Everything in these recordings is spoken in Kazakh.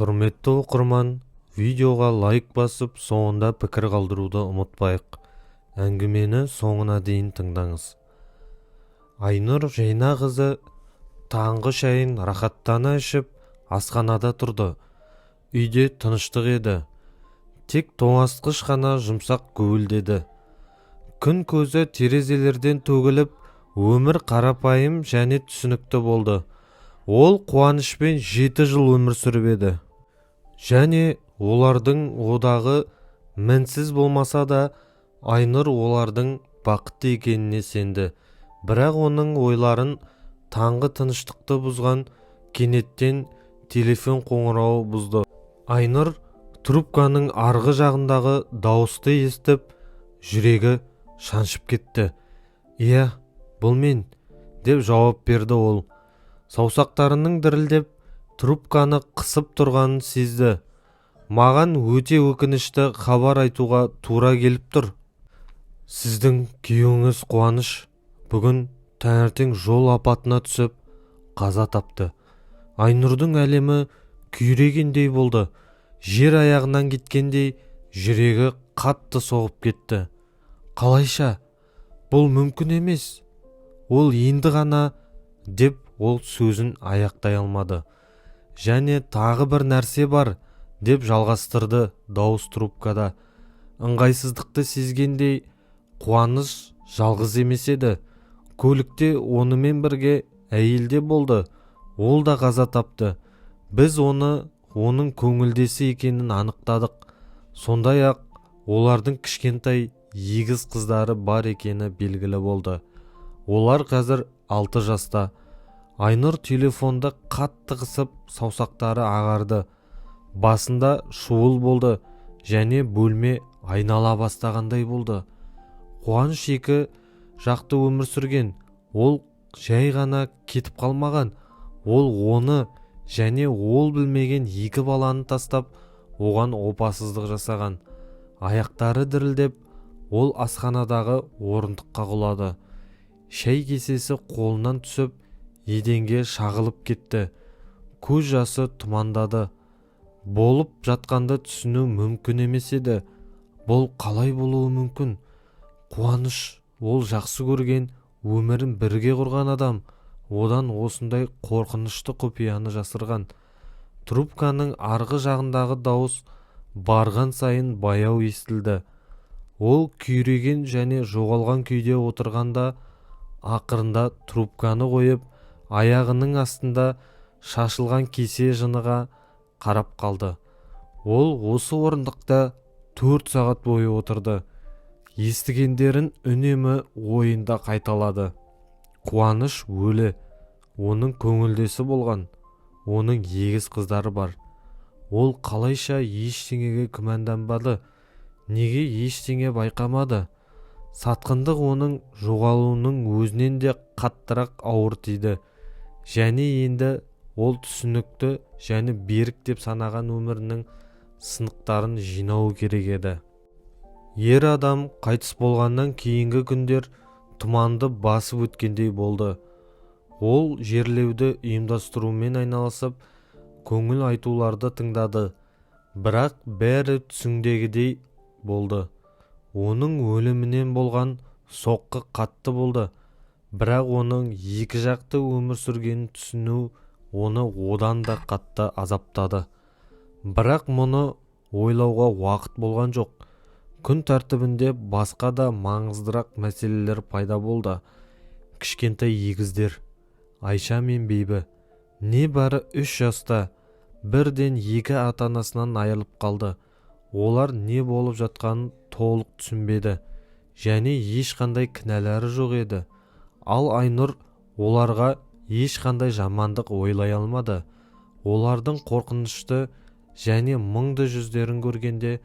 Құрметті оқырман, видеоға лайк басып, соңында пікір қалдыруды ұмытпайық. Әңгімені соңына дейін тыңдаңыз. Айнұр Жайнақызы таңғы шайын рахаттана ішіп, асханада тұрды. Үйде тыныштық еді. Тек тоңазытқыш қана жұмсақ гуілдеді. Күн көзі терезелерден төгіліп, өмір қарапайым және түсінікті болды. Ол қуанышпен 7 жыл өмір сүріп еді. Және олардың одағы мінсіз болмаса да, Айнұр олардың бақытты екеніне сенді. Бірақ оның ойларын таңғы тыныштықты бұзған кенеттен телефон қоңырауы бұзды. Айнұр трубканың арғы жағындағы дауысты естіп, жүрегі шаншып кетті. «Иә, бұл мен», деп жауап берді ол. Саусақтарының дірілдеп, трубканы қысып тұрғанын сезді. «Маған өте өкінішті хабар айтуға тура келіп тұр. Сіздің күйеуіңіз Қуаныш бүгін таңертең жол апатына түсіп, қаза тапты». Айнұрдың әлемі күйрегендей болды. Жер аяғынан кеткендей, жүрегі қатты соғып кетті. «Қалайша? Бұл мүмкін емес. Ол енді ғана», деп ол сөзін аяқтай алмады. «Және тағы бір нәрсе бар», деп жалғастырды дауыс трубкада. Ыңғайсыздықты сезгендей, Қуаныш жалғыз емес еді. Көлікте онымен бірге әйел де болды. Ол да қаза тапты. Біз оның көңілдесі екенін анықтадық. Сондай-ақ олардың кішкентай егіз қыздары бар екені белгілі болды. Олар қазір 6 жаста. Айнұр телефонды қатты қысып, саусақтары ағарды. Басында шуыл болды және бөлме айнала бастағандай болды. Қуаныш екі жақты өмір сүрген. Ол жай ғана кетіп қалмаған. Ол оны және ол білмеген екі баланы тастап, оған опасыздық жасаған. Аяқтары дірілдеп, ол асханадағы орындыққа құлады. Шай кесесі қолынан түсіп, еденге шағылып кетті. Көз жасы тұмандады. Болып жатқанды түсіну мүмкін емес еді. Бұл қалай болуы мүмкін? Қуаныш, ол жақсы көрген, өмірін бірге құрған адам, одан осындай қорқынышты құпияны жасырған. Трубканың арғы жағындағы дауыс барған сайын баяу естілді. Ол күйреген және жоғалған күйде отырғанда, ақырында трубканы қойып, аяғының астында шашылған кесе жыныға қарап қалды. Ол осы орындықта 4 сағат бойы отырды. Естігендерін үнемі ойында қайталады. Қуаныш өлі. Оның көңілдесі болған. Оның егіз қыздары бар. Ол қалайша ештеңеге күмәнданбады? Неге ештеңе байқамады? Сатқындық оның жоғалуының өзінен де қаттырақ ауыр тиді. Және енді ол түсінікті және берік деп санаған өмірінің сынықтарын жинауы керек еді. Ер адам қайтыс болғаннан кейінгі күндер тұманды басып өткендей болды. Ол жерлеуді ұйымдастырумен айналысып, көңіл айтуларды тыңдады. Бірақ бәрі түсіндегідей болды. Оның өлімінен болған соққы қатты болды. Бірақ оның екі жақты өмір сүргенін түсіну оны одан да қатты азаптады. Бірақ мұны ойлауға уақыт болған жоқ. Күн тәртібінде басқа да маңыздырақ мәселелер пайда болды. Кішкентай егіздер, Айша мен Бейбі, небәрі 3 жаста, бірден 2 ата-анасынан айырылып қалды. Олар не болып жатқанын толық түсінбеді және ешқандай кінәлары жоқ еді. Ал Айнұр оларға ешқандай жамандық ойлай алмады. Олардың қорқынышты және мұңды жүздерін көргенде,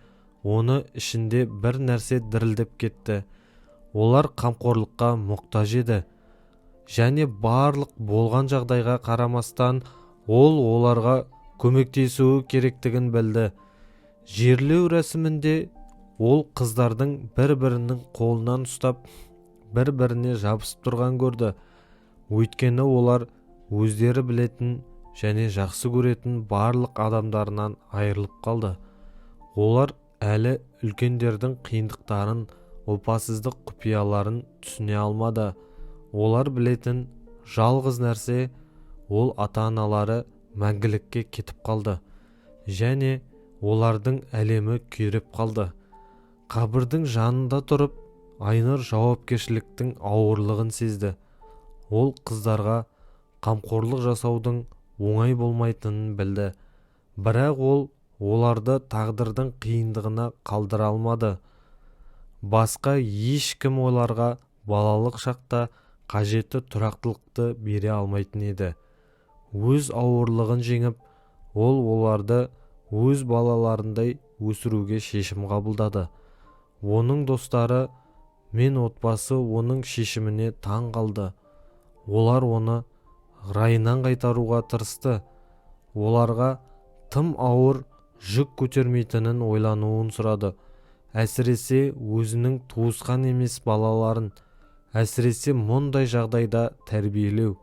оны ішінде бір нәрсе дірілдеп кетті. Олар қамқорлыққа мұқтаж еді. Және барлық болған жағдайға қарамастан, ол оларға көмектесуі керектігін білді. Жерлеу рәсімінде ол қыздардың бір-бірінің қолынан ұстап, бір-біріне жабысып тұрған көрді. Өйткені олар өздері білетін және жақсы көретін барлық адамдарынан айырылып қалды. Олар әлі үлкендердің қиындықтарын, опасыздық құпияларын түсіне алмады. Олар білетін жалғыз нәрсе ол ата-аналары мәңгілікке кетіп қалды және олардың әлемі күйреп қалды. Қабірдің жанында тұрып, Айнұр жауапкершіліктің ауырлығын сезді. Ол қыздарға қамқорлық жасаудың оңай болмайтынын білді. Бірақ ол оларды тағдырдың қиындығына қалдыра алмады. Басқа ешкім оларға балалық шақта қажетті тұрақтылықты бере алмайтын еді. Өз ауырлығын жеңіп, ол оларды өз балаларындай өсіруге шешім қабылдады. Оның достары мен отбасы оның шешіміне таң қалды. Олар оны райынан қайтаруға тырысты. Оларға тым ауыр жүк көтермейтінін ойлануын сұрады. Әсіресе өзінің туысқан емес балаларын, әсіресе мұндай жағдайда тәрбиелеу.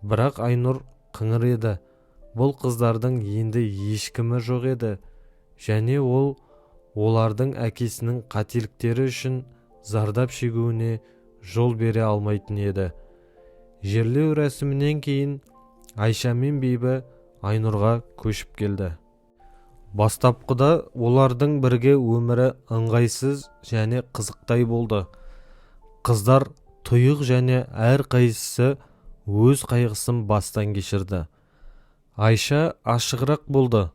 Бірақ Айнұр қыңыр еді. Бұл қыздардың енді ешкімі жоқ еді, және ол олардың әкесінің қателіктері үшін зардап шегуіне жол бере алмайтын еді. Жерлеу рәсімінен кейін Айша мен Бибі Айнұрға көшіп келді. Бастапқыда олардың бірге өмірі ыңғайсыз және қызықтай болды. Қыздар тұйық және әрқайсысы өз қайғысын бастан кешірді. Айша ашығырақ болды.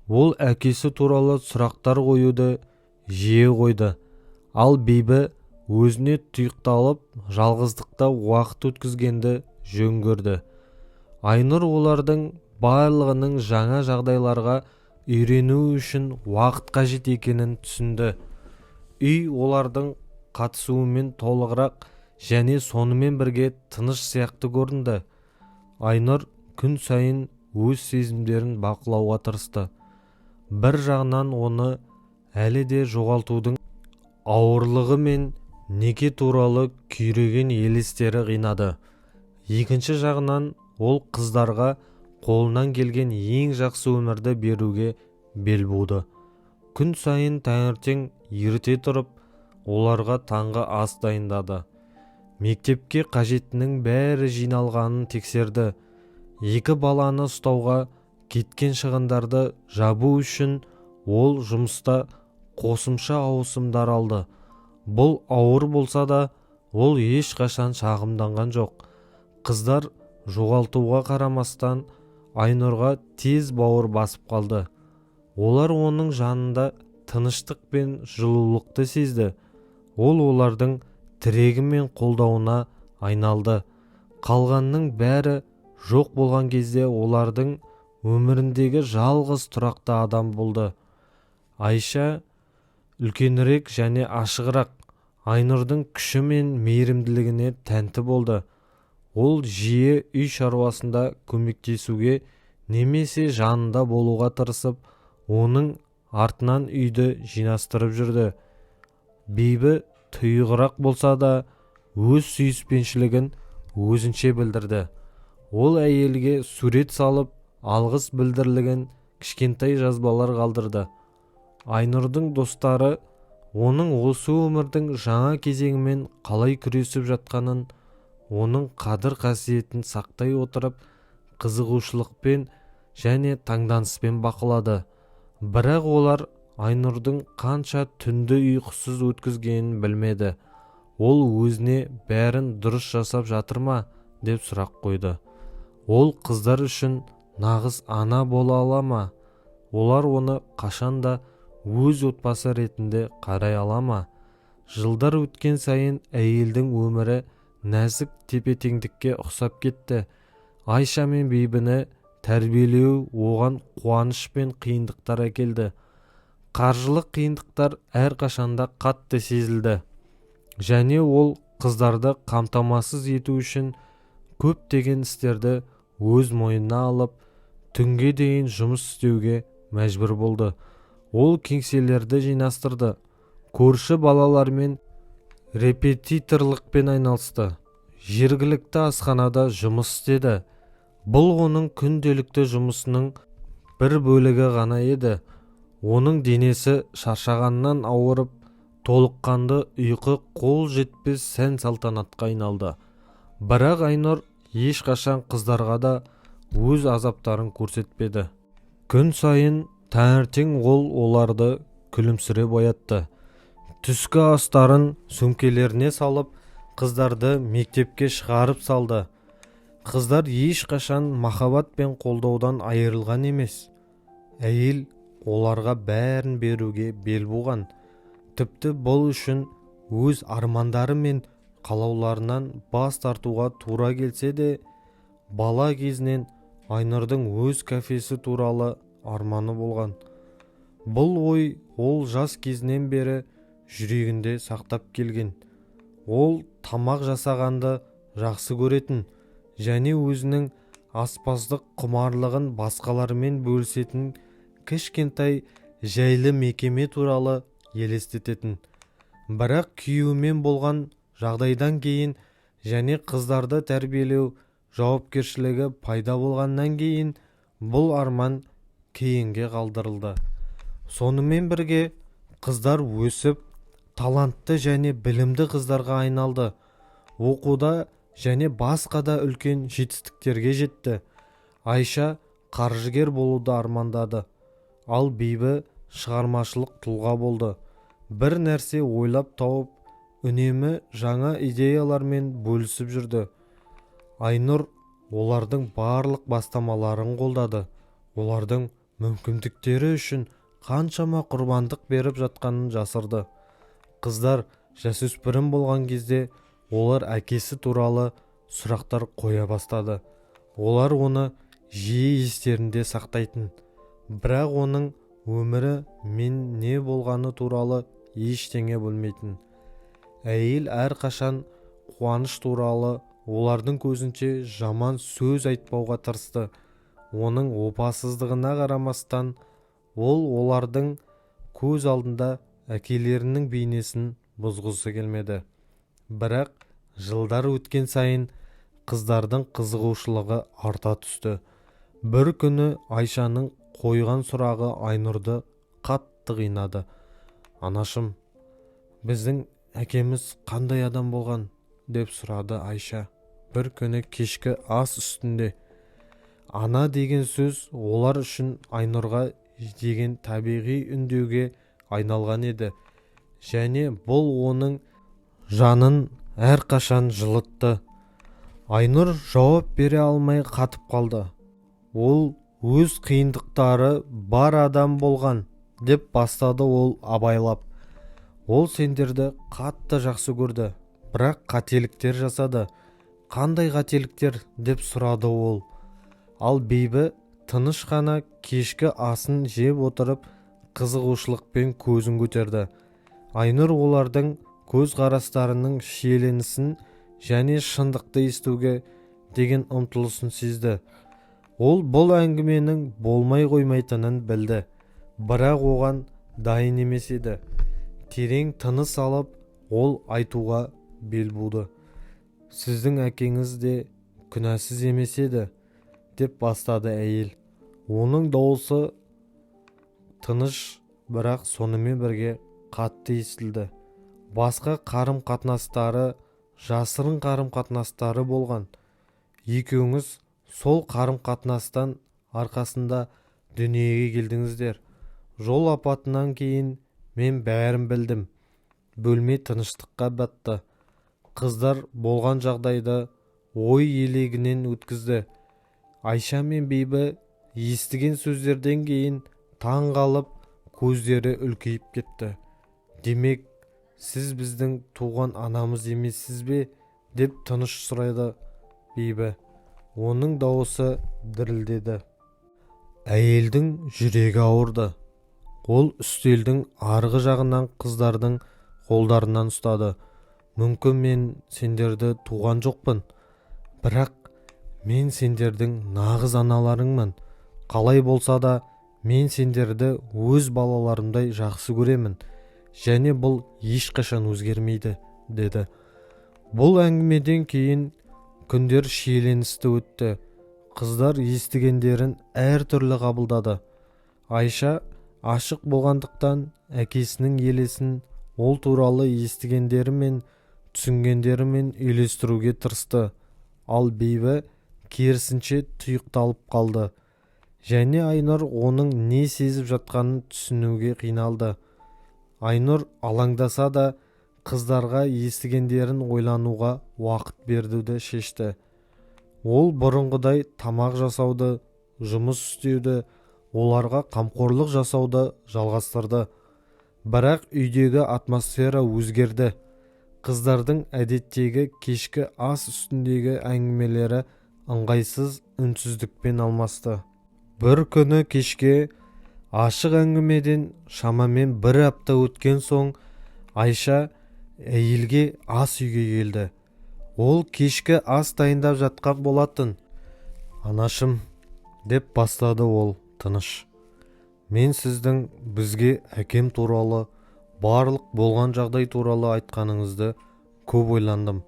Ол әкесі туралы сұрақтар қоюды жиі қойды. Ал Бибі өзіне тұйықталып, жалғыздықта уақыт өткізгенді жөн көрді. Айнұр олардың барлығының жаңа жағдайларға үйрену үшін уақыт қажет екенін түсінді. Үй олардың қатысуымен толығырақ және сонымен бірге тыныш сияқты көрінді. Айнұр күн сайын өз сезімдерін бақылауға тырысты. Бір жағынан оны әлі де жоғалтудың ауырлығы мен неке туралы күйреген елестері қинады. Екінші жағынан ол қыздарға қолынан келген ең жақсы өмірді беруге бел буды. Күн сайын таңертең ерте тұрып, оларға таңғы ас дайындады. Мектепке қажеттінің бәрі жиналғанын тексерді. Екі баланы ұстауға кеткен шығындарды жабу үшін ол жұмыста қосымша ауысымдар алды. Бұл ауыр болса да, ол ешқашан шағымданған жоқ. Қыздар жоғалтуға қарамастан Айнұрға тез бауыр басып қалды. Олар оның жанында тыныштық пен жылулықты сезді. Ол олардың тірегі мен қолдауына айналды. Қалғанның бәрі жоқ болған кезде олардың өміріндегі жалғыз тұрақты адам болды. Айша үлкенірек және ашығырақ, Айнұрдың күші мен мейірімділігіне тәнті болды. Ол жиі үй шаруасында көмектесуге немесе жанында болуға тырысып, оның артынан үйді жинастырып жүрді. Бибі тұйығырақ болса да, өз сүйіспеншілігін өзінше білдірді. Ол әйелге сурет салып, алғыс білдірлігін кішкентай жазбалар қалдырды. Айнұрдың достары оның осы өмірдің жаңа кезеңімен қалай күресіп жатқанын, оның қадір қасиетін сақтай отырып, қызығушылықпен және таңданыспен бақылады. Бірақ олар Айнұрдың қанша түнді ұйқысыз өткізгенін білмеді. Ол өзіне бәрін дұрыс жасап жатыр ма деп сұрақ қойды. Ол қыздар үшін нағыз ана бола ала ма? Олар оны қашанда өз отбасы ретінде қарай ала ма? Жылдар өткен сайын әйелдің өмірі нәзік тепе-теңдікке ұқсап кетті. Айша мен Бибіні тәрбиелеу оған қуаныш пен қиындықтар әкелді. Қаржылық қиындықтар әрқашанда қатты сезілді. Және ол қыздарды қамтамасыз ету үшін көптеген істерді өз мойнына алып, түнге дейін жұмыс істеуге мәжбүр болды. Ол кеңселерді жинастырды, көрші балалармен репетиторлықпен айналысты, жергілікті асханада жұмыс істеді. Бұл оның күнделікті жұмысының бір бөлігі ғана еді. Оның денесі шаршағаннан ауырып, толыққанды ұйқы қол жетпес сән салтанатқа айналды. Бірақ Айнұр ешқашан қыздарға да өз азаптарын көрсетпеді. Күн сайын таңертең ол оларды күлімсіреп оятты. Түскі астарын сөмкелеріне салып, қыздарды мектепке шығарып салды. Қыздар ешқашан махаббат пен қолдаудан айырылған емес. Әйел оларға бәрін беруге бел буған. Тіпті бұл үшін өз армандары мен қалауларынан бас тартуға тура келсе де, бала кезінен Айнұрдың өз кафесі туралы арманы болған. Бұл ой ол жас кезінен бері жүрегінде сақтап келген. Ол тамақ жасағанды жақсы көретін және өзінің аспаздық құмарлығын басқалармен бөлісетін кішкентай жайлы мекеме туралы елестететін. Бірақ күйеуімен болған жағдайдан кейін және қыздарды тәрбиелеу жауапкершілігі пайда болғаннан кейін бұл арман кейінге қалдырылды. Сонымен бірге қыздар өсіп, талантты және білімді қыздарға айналды. Оқуда және басқа да үлкен жетістіктерге жетті. Айша қаржыгер болуды армандады, ал Бибі шығармашылық тұлға болды. Бір нәрсе ойлап тауып, үнемі жаңа идеялармен бөлісіп жүрді. Айнұр олардың барлық бастамаларын қолдады. Олардың мүмкіндіктері үшін қаншама құрбандық беріп жатқанын жасырды. Қыздар жасөспірім болған кезде олар әкесі туралы сұрақтар қоя бастады. Олар оны жиі естерінде сақтайтын. Бірақ оның өмірі мен не болғаны туралы ештеңе білмейтін. Әйел әрқашан қуаныш туралы олардың көзінше жаман сөз айтпауға тырысты. Оның опасыздығына қарамастан, ол олардың көз алдында әкелерінің бейнесін бұзғысы келмеді. Бірақ жылдар өткен сайын қыздардың қызығушылығы арта түсті. Бір күні Айшаның қойған сұрағы Айнұрды қатты қинады. «Анашым, біздің әкеміз қандай адам болған?» деп сұрады Айша. Бір күні кешкі ас үстінде. Ана деген сөз олар үшін Айнұрға деген табиғи үндеуге айналған еді. Және бұл оның жанын әрқашан жылытты. Айнұр жауап бере алмай қатып қалды. Ол өз қиындықтары бар адам болған деп бастады ол абайлап. Ол сендерді қатты жақсы көрді, бірақ қателіктер жасады. Қандай қателіктер деп сұрады ол. Ал Бибі тыныш қана кешкі асын жеп отырып қызығушылықпен көзін көтерді. Айнұр олардың көз қарастарының шиеленісін және шындықты естуге деген ұмтылысын сезді. Ол бұл әңгіменің болмай қоймайтынын білді, бірақ оған дайын емес еді. Терең тыныс алып, ол айтуға бел буды. «Сіздің әкеңіз де күнәсіз емес еді», деп бастады әйел. Оның дауысы тыныш, бірақ сонымен бірге қатты естілді. Басқа қарым-қатынастары, жасырын қарым-қатынастары болған. Екеуіңіз сол қарым-қатынастан арқасында дүниеге келдіңіздер. Жол апатынан кейін мен бәрін білдім. Бөлме тыныштыққа батты. Қыздар болған жағдайды ой елегінен өткізді. Айша мен Бибі естіген сөздерден кейін таң қалып, көздері үлкейіп кетті. «Демек, сіз біздің туған анамыз емессіз бе?» деп тыныш сұрайды Бибі. Оның дауысы дірілдеді. Әйелдің жүрегі ауырды. Ол үстелдің арғы жағынан қыздардың қолдарынан ұстады. «Мүмкін мен сендерді туған жоқпын, бірақ мен сендердің нағыз аналарыңмын. Қалай болса да мен сендерді өз балаларымдай жақсы көремін, және бұл ешқашан өзгермейді», деді. Бұл әңгімеден кейін күндер шиеленісті өтті. қыздар естігендерін әртүрлі қабылдады. Айша ашық болғандықтан әкесінің елесін ол туралы естігендері мен түсінгендерімен үйлестіруге тырысты. Ал Бибі керісінше тұйықталып қалды. Және Айнұр оның не сезіп жатқанын түсінуге қиналды. Айнұр алаңдаса да қыздарға естігендерін ойлануға уақыт беруді шешті. Ол бұрынғыдай тамақ жасауды, жұмыс істеуді, оларға қамқорлық жасауды жалғастырды. Бірақ үйдегі атмосфера өзгерді. Қыздардың әдеттегі кешкі ас үстіндегі әңгімелері ыңғайсыз үнсіздікпен алмасты. Бір күні кешке ашық әңгімеден шамамен бір апта өткен соң Айша әйелге ас үйге келді. Ол кешкі ас дайындап жатқан болатын. «Анашым», деп бастады ол тыныш. «Мен сіздің бізге әкем туралы, барлық болған жағдай туралы айтқаныңызды көп ойландым.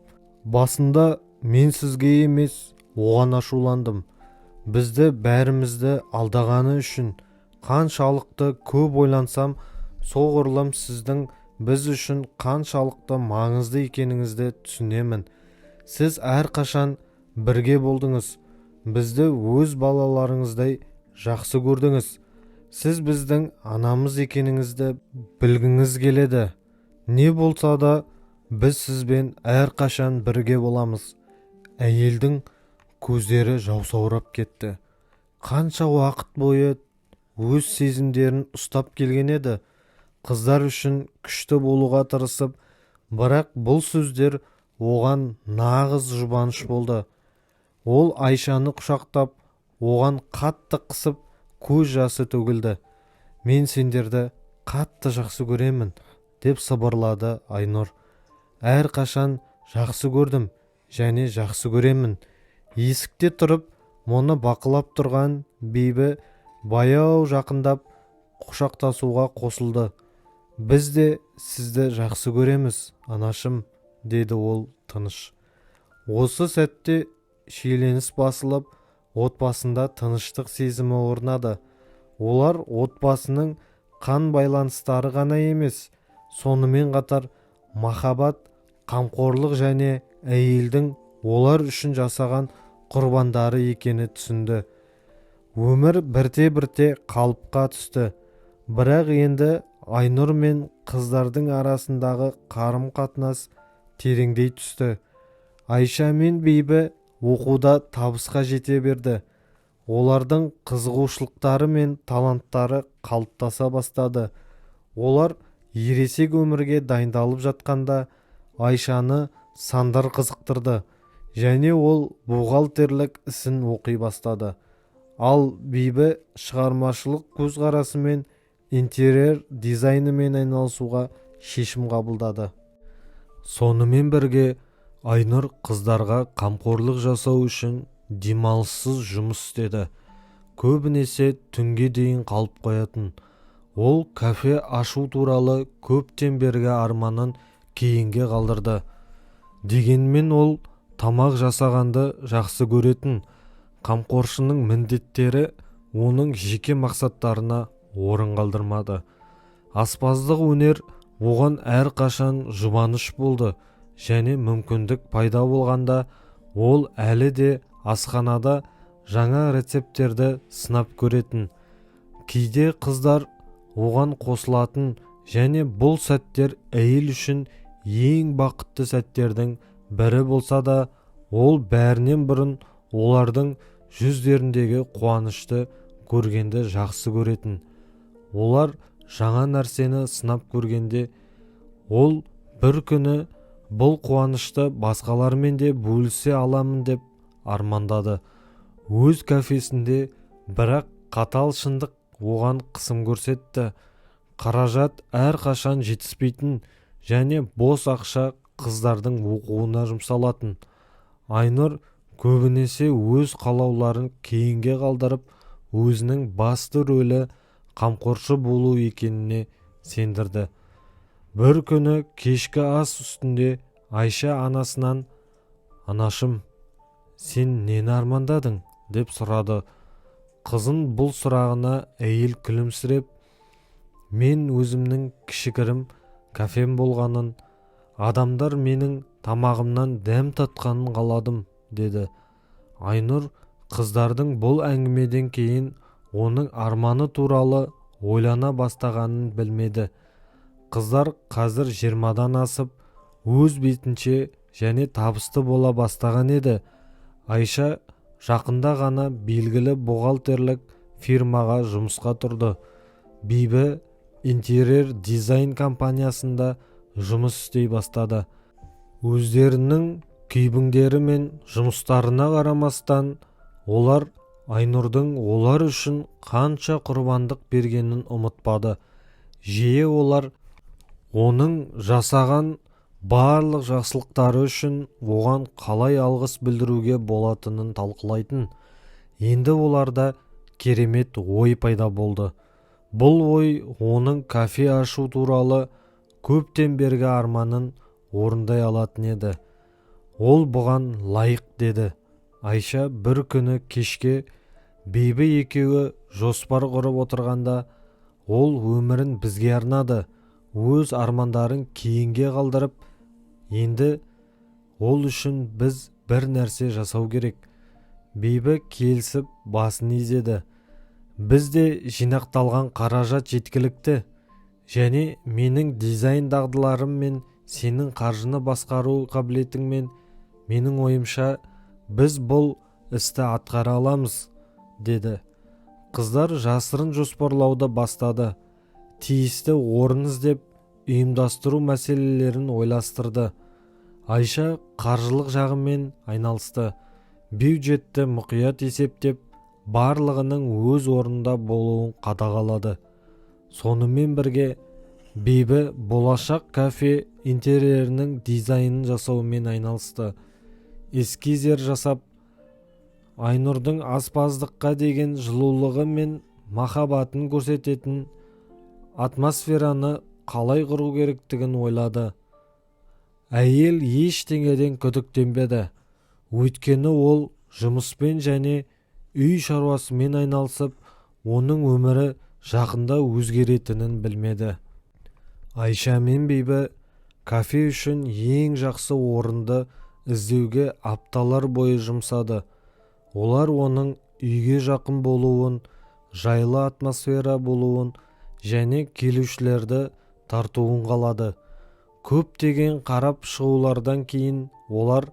Басында мен сізге емес, оған ашуландым. Бізді бәрімізді алдағаны үшін қаншалықты көп ойлансам, соғұрлым сіздің біз үшін қаншалықты маңызды екеніңізді түсінемін. Сіз әрқашан бірге болдыңыз. Бізді өз балаларыңыздай жақсы көрдіңіз. Сіз біздің анамыз екеніңізді білгіңіз келеді. Не болса да біз сізбен әрқашан бірге боламыз». Әйелдің көздері жаусаурап кетті. Қанша уақыт бойы өз сезімдерін ұстап келген еді. Қыздар үшін күшті болуға тырысып, бірақ бұл сөздер оған нағыз жұбаныш болды. Ол Айшаны құшақтап, оған қатты қысып, көз жасы төгілді. «Мен сендерді қатты жақсы көремін», деп сыбырлады Айнұр. «Әрқашан жақсы көрдім және жақсы көремін». Есікте тұрып, мұны бақылап тұрған Бибі баяу жақындап құшақтасуға қосылды. «Біз де сізді жақсы көреміз, анашым», деді ол тыныш. Осы сәтте шиеленіс басылып, отбасында тыныштық сезімі орнады. Олар отбасының қан байланыстары ғана емес, сонымен қатар махаббат, қамқорлық және әйелдің олар үшін жасаған құрбандары екені түсінді. Өмір бірте-бірте қалыпқа түсті. Бірақ енді Айнұр мен қыздардың арасындағы қарым-қатынас тереңдей түсті. Айша мен Бибі оқуда табысқа жете берді. Олардың қызығушылықтары мен таланттары қалыптаса бастады. Олар ересек өмірге дайындалып жатқанда Айшаны сандар қызықтырды және ол бухгалтерлік ісін оқи бастады. Ал Бибі шығармашылық көзқарасы мен интерьер дизайнымен айналысуға шешім қабылдады. Сонымен бірге Айнұр қыздарға қамқорлық жасау үшін демалыссыз жұмыс істеді. Көбінесе түнге дейін қалып қоятын. Ол кафе ашу туралы көптен бергі арманын кейінге қалдырды. Дегенмен ол тамақ жасағанды жақсы көретін. Қамқоршының міндеттері оның жеке мақсаттарына орын қалдырмады. Аспаздық өнер оған әрқашан жұбаныш болды және мүмкіндік пайда болғанда ол әлі де асханада жаңа рецептерді сынап көретін. Кейде қыздар оған қосылатын және бұл сәттер әйел үшін ең бақытты сәттердің бірі болса да, ол бәрінен бұрын олардың жүздеріндегі қуанышты көргенді жақсы көретін. Олар жаңа нәрсені сынап көргенде, ол бір күні бұл қуанышты басқалармен де бөлісе аламын деп армандады. Өз кафесінде, бірақ қатал шындық оған қысым көрсетті. Қаражат әрқашан жетіспейтін және бос ақша қыздардың оқуына жұмсалатын. Айнұр көбінесе өз қалауларын кейінге қалдырып, өзінің басты рөлі қамқоршы болу екеніне сендірді. Бір күні кешкі ас үстінде Айша анасынан «Анашым, сен нені армандадың?» деп сұрады. Қызын бұл сұрағына әйел күлімсіреп, мен өзімнің кішігірім кафем болғанын, адамдар менің тамағымнан дәм татқанын қаладым, деді. Айнұр қыздардың бұл әңгімеден кейін оның арманы туралы ойлана бастағанын білмеді. Қыздар қазір 20-дан асып, өз бетінше және табысты бола бастаған еді. Айша жақында ғана белгілі бухгалтерлік фирмаға жұмысқа тұрды. Бибі интерьер дизайн компаниясында жұмыс істей бастады. Өздерінің күйбіңдері мен жұмыстарына қарамастан, олар Айнұрдың олар үшін қанша құрбандық бергенін ұмытпады. Жиі олар оның жасаған барлық жақсылықтары үшін оған қалай алғыс білдіруге болатынын талқылайтын. Енді оларда керемет ой пайда болды. Бұл ой оның кафе ашу туралы көптен бергі арманын орындай алатын еді. Ол бұған лайық, деді. Айша бір күні кешке Бибі екеуі жоспар құрып отырғанда, ол өмірін бізге арнады, өз армандарын кейінге қалдырып, енді ол үшін біз бір нәрсе жасау керек. Бибі келісіп басын изеді. Бізде жинақталған қаражат жеткілікті, және менің дизайн дағдыларым мен сенің қаржыны басқару қабілетіңмен, менің ойымша, біз бұл істі атқара аламыз, деді. Қыздар жасырын жоспарлауды бастады. Тиісті орын іздеп, ұйымдастыру мәселелерін ойластырды. Айша қаржылық жағымен айналысты. Бюджетті мұқият есептеп, барлығының өз орнында болуын қадағалады. Сонымен бірге, Бибі болашақ кафе интерьерінің дизайнын жасаумен айналысты. Эскиздер жасап, Айнұрдың аспаздыққа деген жылулығы мен махаббатын көрсететін атмосфераны қалай құру керектігін ойлады. Әйел ештеңеден күдіктенбеді. Өйткені ол жұмыспен және үй шаруасымен айналысып, оның өмірі жақында өзгеретінін білмеді. Айша мен Бибі кафе үшін ең жақсы орынды іздеуге апталар бойы жұмсады. Олар оның үйге жақын болуын, жайлы атмосфера болуын және келушілерді тартуын қалады. Көптеген қарап шығулардан кейін олар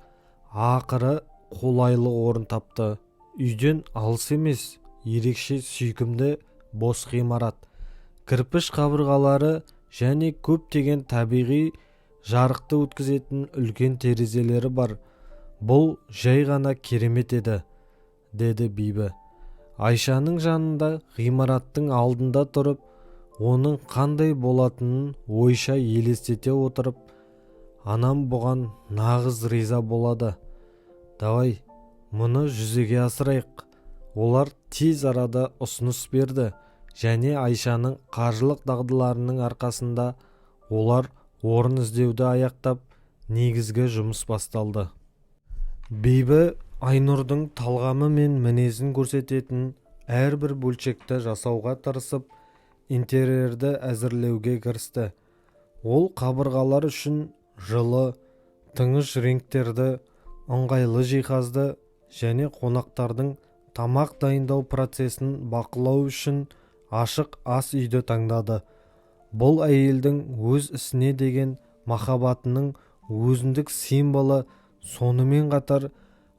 ақыры қолайлы орын тапты. Үйден алыс емес, ерекше сүйкімді бос ғимарат. Кірпіш қабырғалары және көптеген табиғи жарықты өткізетін үлкен терезелері бар. Бұл жай ғана керемет еді, деді Бибі. Айшаның жанында ғимараттың алдында тұрып, оның қандай болатынын ойша елестете отырып, анам бұған нағыз риза болады. Давай, мұны жүзеге асырайық. Олар тез арада ұсыныс берді, және Айшаның қаржылық дағдыларының арқасында олар орын іздеуді аяқтап, негізгі жұмыс басталды. Бибі Айнұрдың талғамы мен мінезін көрсететін әрбір бөлшекті жасауға тырысып, интерьерді әзірлеуге кірісті. Ол қабырғалар үшін жылы, тыныш реңктерді, ыңғайлы жиһазды және қонақтардың тамақ дайындау процесін бақылау үшін ашық ас үйді таңдады. Бұл әйелдің өз ісіне деген махаббатының өзіндік символы. Сонымен қатар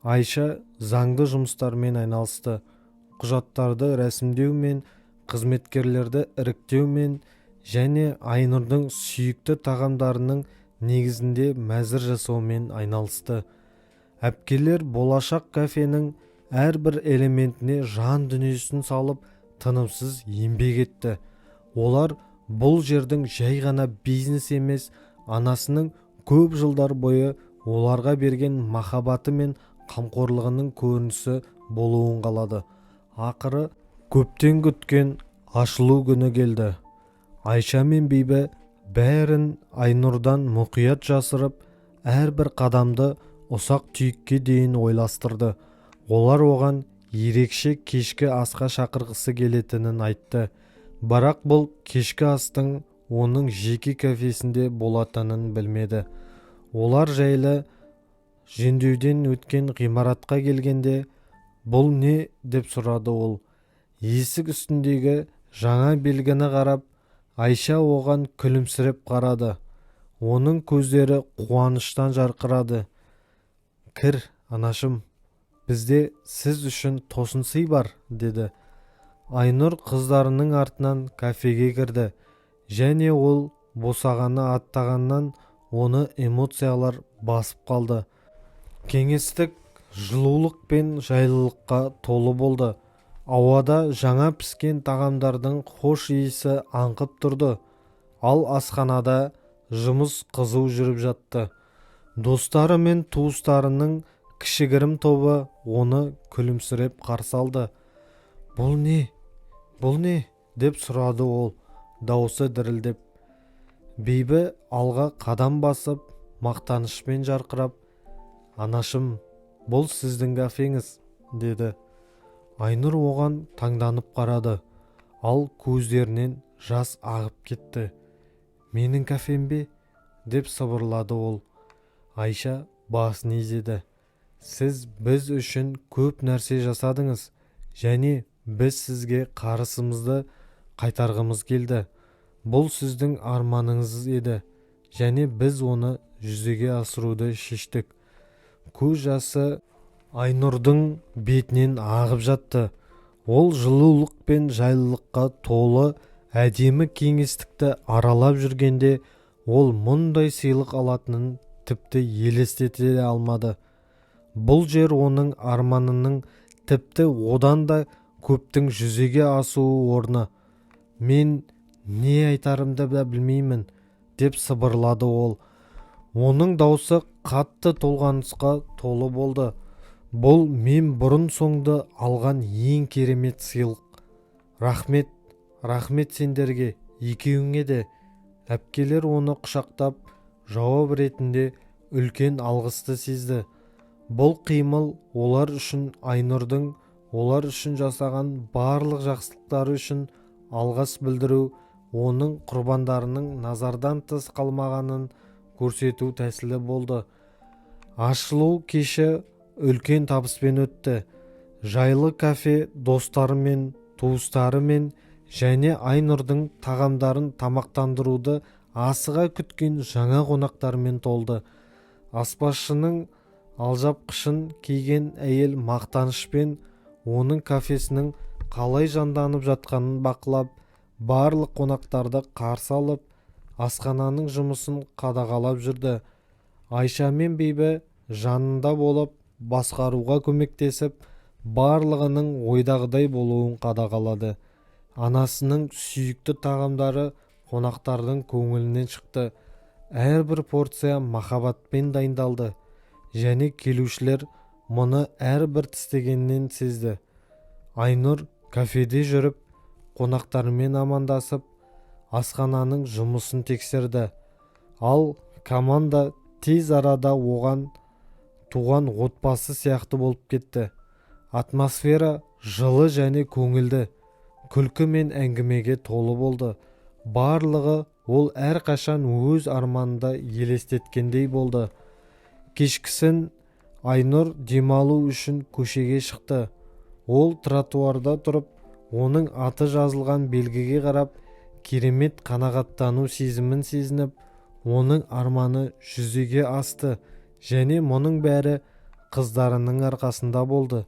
Айша заңды жұмыстармен айналысты. Құжаттарды рәсімдеу мен қызметкерлерді іріктеу мен және Айнұрдың сүйікті тағамдарының негізінде мәзір жасаумен айналысты. Әпкелер болашақ кафенің әрбір элементіне жан дүниесін салып, тынымсыз еңбек етті. Олар бұл жердің жай ғана бизнес емес, анасының көп жылдар бойы оларға берген махаббаты мен қамқорлығының көрінісі болуын қалады. Ақыры көптен күткен ашылу күні келді. Айша мен Бибі бәрін Айнұрдан мұқият жасырып, әрбір қадамды ұсақ түйекке дейін ойластырды. Олар оған ерекше кешкі асқа шақырғысы келетінін айтты. Бірақ бұл кешкі астың оның жеке кафесінде болатынын білмеді. Олар жайлы жөндеуден өткен ғимаратқа келгенде, бұл не деп сұрады ол. Есік үстіндегі жаңа белгіні қарап, Айша оған күлімсіреп қарады. Оның көздері қуаныштан жарқырады. Кір, анашым, бізде сіз үшін тосын сый бар, деді. Айнұр қыздарының артынан кафеге кірді, және ол босағаны аттағаннан оны эмоциялар басып қалды. Кеңестік жылулық пен жайлылыққа толы болды. Ауада жаңа піскен тағамдардың хош иісі аңқып тұрды. Ал асханада жұмыс қызу жүріп жатты. Достары мен туыстарының кішігірім тобы оны күлімсіреп қарсы алды. Бұл не? Бұл не? Деп сұрады ол, даусы дірілдеп. Бейбі алға қадам басып, мақтанышпен жарқырап, анашым, бұл сіздің кафеңіз, деді. Айнұр оған таңданып қарады, ал көздерінен жас ағып кетті. Менің кафем бе? Деп сыбырлады ол. Айша басын изеді. Сіз біз үшін көп нәрсе жасадыңыз, және біз сізге қарызымызды қайтарғымыз келді. Бұл сіздің арманыңыз еді, және біз оны жүзеге асыруды шештік. Көз жасы Айнұрдың бетінен ағып жатты. Ол жылулық пен жайлылыққа толы әдемі кеңістікті аралап жүргенде, ол мұндай сыйлық алатынын тіпті елестете алмады. Бұл жер оның арманының тіпті одан да көптің жүзеге асуы орны. Мен не айтарымды да білмеймін, деп сыбырлады ол. Оның даусы қатты толғанысқа толы болды. Бұл мен бұрын соңды алған ең керемет сыйлық. Рахмет, рахмет сендерге, екеуіңе де. Әпкелер оны құшақтап, жауап ретінде үлкен алғысты сезді. Бұл қимыл олар үшін Айнұрдың олар үшін жасаған барлық жақсылықтары үшін алғыс білдіру, оның құрбандарының назардан тыс қалмағанын көрсету тәсілі болды. Ашылу кеші үлкен табыспен өтті. Жайлы кафе достарымен, туыстарымен және Айнұрдың тағамдарын тамақтандыруды асыға күткен жаңа қонақтармен толды. Аспазшының алжапқышын киген әйел мақтанышпен оның кафесінің қалай жанданып жатқанын бақылап, барлық қонақтарды қарсы алып, асхананың жұмысын қадағалап жүрді. Айша мен Бейбі жанында болып, басқаруға көмектесіп, барлығының ойдағыдай болуын қадағалады. Анасының сүйікті тағамдары қонақтардың көңілінен шықты. Әрбір порция махаббатпен дайындалды, және келушілер мұны әрбір тістегеннен сезді. Айнұр кафеде жүріп, қонақтармен амандасып, асхананың жұмысын тексерді. Ал команда тез арада оған туған отбасы сияқты болып кетті. Атмосфера жылы және көңілді, күлкі мен әңгімеге толы болды. Барлығы ол әрқашан өз арманында елестеткендей болды. Кешкісін Айнұр демалу үшін көшеге шықты. Ол тротуарда тұрып, оның аты жазылған белгіге қарап, керемет қанағаттану сезімін сезініп, оның арманы жүзеге асты, және мұның бәрі қыздарының арқасында болды.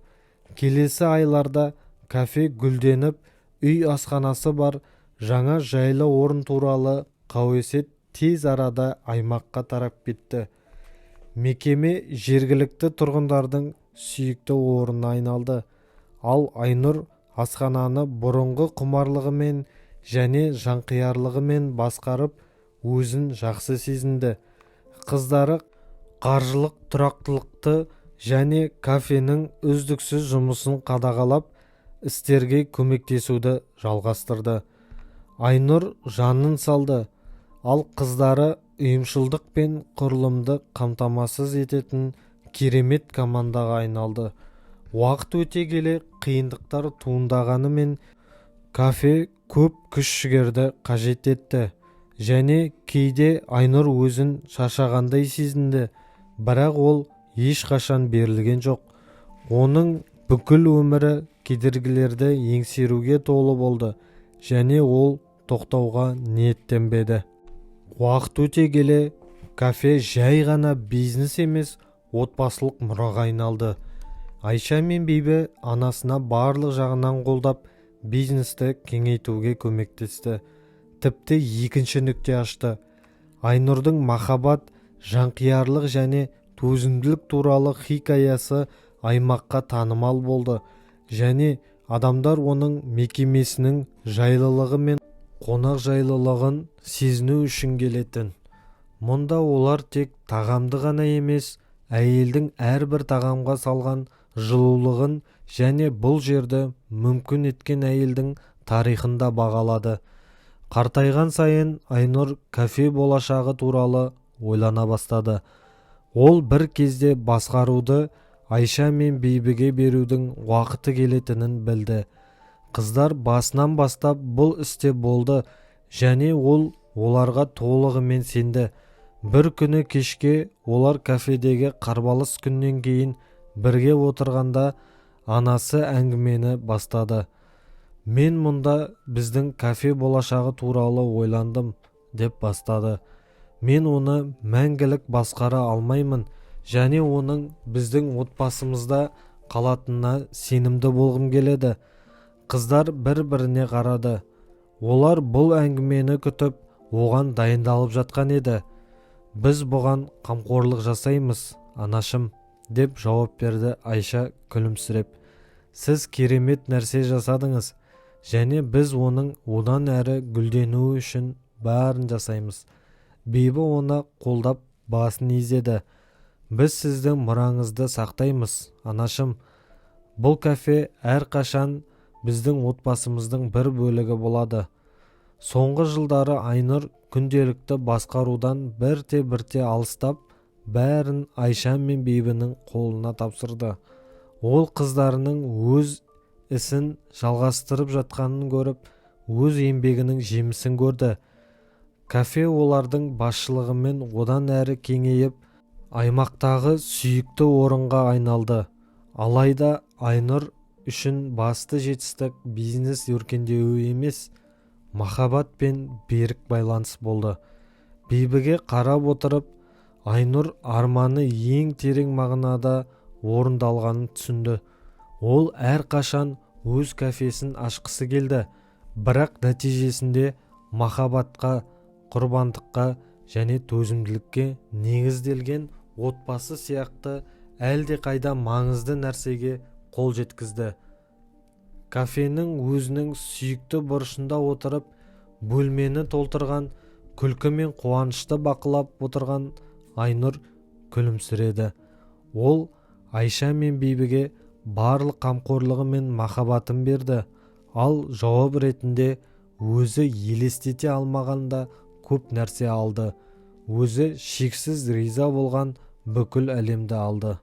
Келесі айларда кафе гүлденіп, үй асханасы бар жаңа жайлы орын туралы қауесет тез арада аймаққа тарап кетті. Мекеме жергілікті тұрғындардың сүйікті орнына айналды. Ал Айнұр асхананы бұрынғы құмарлығымен және жанқиярлығымен басқарып, өзін жақсы сезінді. Қыздары қаржылық тұрақтылықты және кафенің үздіксіз жұмысын қадағалап, істерге көмектесуді жалғастырды. Айнұр жанын салды, ал қыздары ұйымшылдық пен құрылымды қамтамасыз ететін керемет командаға айналды. Уақыт өте келе қиындықтар туындағанымен кафе көп күш-жігерді қажет етті және кейде Айнұр өзін шаршағандай сезінді, бірақ ол ешқашан берілген жоқ. Оның бүкіл өмірі кедергілерді еңсеруге толы болды және ол тоқтауға ниеттенбеді. Уақыт өте келе кафе жай ғана бизнес емес, отбасылық мұраға айналды. Айша мен Бибі анасына барлық жағынан қолдап, бизнесті кеңейтуге көмектесті. Тіпті екінші нүкте ашты. Айнұрдың махаббат, жанқиярлық және төзімділік туралы хикаясы аймаққа танымал болды және адамдар оның мекемесінің жайлылығы мен қонақжайлылығын сезіну үшін келетін. Мұнда олар тек тағамды ғана емес, әйелдің әрбір тағамға салған жылулығын және бұл жерді мүмкін еткен әйелдің тарихын да бағалады. Қартайған сайын Айнұр кафе болашағы туралы ойлана бастады. Ол бір кезде басқаруды Айша мен Бибіге берудің уақыты келетінін білді. Қыздар басынан бастап бұл істе болды және ол оларға толығымен сенді. Бір күні кешке олар кафедегі қарбалыс күннен кейін бірге отырғанда анасы әңгімені бастады. Мен мұнда біздің кафе болашағы туралы ойландым, деп бастады. Мен оны мәңгілік басқара алмаймын және оның біздің отбасымызда қалатынына сенімді болғым келеді. Қыздар бір-біріне қарады. Олар бұл әңгімені күтіп, оған дайындалып жатқан еді. Біз бұған қамқорлық жасаймыз, анашым, деп жауап берді Айша күлімсіреп. Сіз керемет нәрсе жасадыңыз және біз оның одан әрі гүлденуі үшін бәрін жасаймыз. Бибі оны қолдап басын изеді. Біз сіздің мұраңызды сақтаймыз, анашым. Бұл кафе әрқашан біздің отбасымыздың бір бөлігі болады. Соңғы жылдары Айнұр күнделікті басқарудан бірте-бірте алыстап, бәрін Айша мен Бибінің қолына тапсырды. Ол қыздарының өз ісін жалғастырып жатқанын көріп, өз еңбегінің жемісін көрді. Кафе олардың басшылығымен одан әрі кеңейіп, аймақтағы сүйікті орынға айналды. Алайда Айнұр үшін басты жетістік бизнес өркендеуі емес, махаббат пен берік байланыс болды. Бибіге қарап отырып, Айнұр арманы ең терең мағынада орындалғанын түсінді. Ол әрқашан өз кафесін ашқысы келді, бірақ нәтижесінде махаббатқа, құрбандыққа және төзімділікке негізделген отбасы сияқты әлде қайда маңызды нәрсеге қол жеткізді. Кафенің өзінің сүйікті бұрышында отырып, бөлмені толтырған, күлкі мен қуанышты бақылап отырған Айнұр күлімсіреді. Ол Айша мен Бибіге барлық қамқорлығы мен махаббатын берді, ал жауап ретінде өзі елестете алмағанда көп нәрсе алды. Өзі шексіз риза болған бүкіл әлемді алды.